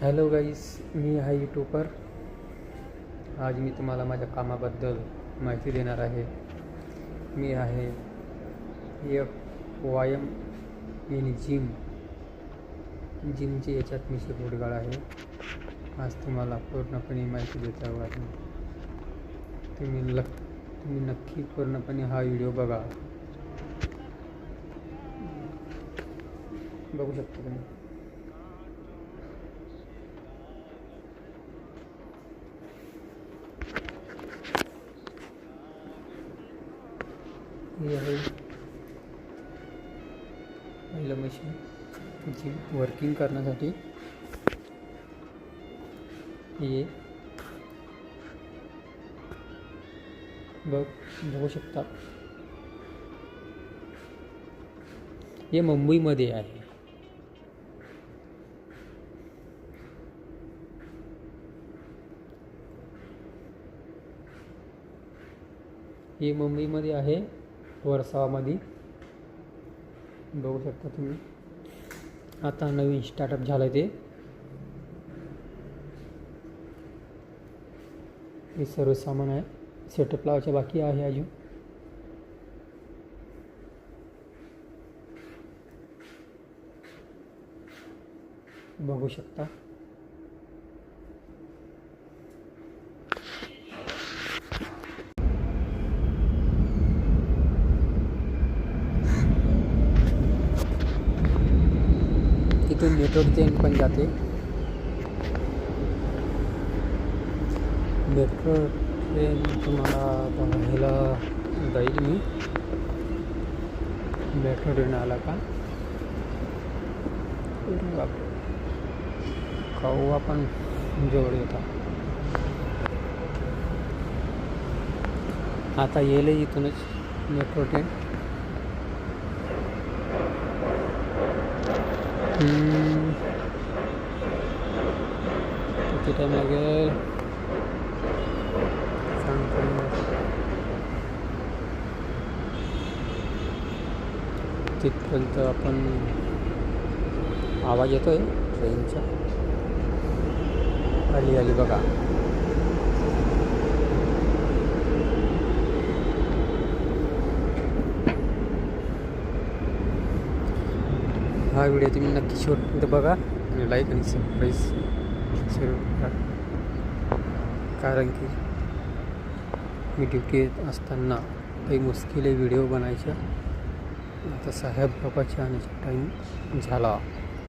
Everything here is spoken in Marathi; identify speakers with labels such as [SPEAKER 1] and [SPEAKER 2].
[SPEAKER 1] हॅलो गाईस, मी आहे यूट्यूबर. आज मी तुम्हाला माझ्या कामाबद्दल माहिती देणार आहे. मी आहे एक व्यायाम आणि जिमची याच्यात मी शिकवड आहे. आज तुम्हाला पूर्णपणे माहिती देतो आहे. तुम्ही नक्की पूर्णपणे हा व्हिडिओ बघू शकता तुम्ही. हे आहे पहिलं मशीन जिम वर्किंग करण्यासाठी. हे बघू शकता. हे मुंबईमध्ये आहे. हे मुंबईमध्ये आहे, वर्सोवामध्ये. बघू शकता तुम्ही. आता नवीन स्टार्टअप झालं ते. हे सर्व सामान आहे. सेटअप लावायचे बाकी आहे अजून. बघू शकता. इथून मेट्रो ट्रेन पण जाते. मेट्रो ट्रेन तुम्हाला बघायला जाईल मी. मेट्रो ट्रेन आला का कौवा पण जवळ येतात. आता येईल इथूनच मेट्रो ट्रेन. किती टाईम लागेल सांगतो. तिथपर्यंत आपण आवाज येतोय ट्रेनचा. आली बघा. हा व्हिडिओ तुम्ही नक्की शेवटपर्यंत बघा आणि लाईक आणि सबस्क्राईब करा. कारण की मी ड्युटीत असताना काही मुश्किल व्हिडिओ बनायच्या. आता साहेब लोकांच्या आणायचा टाईम झाला.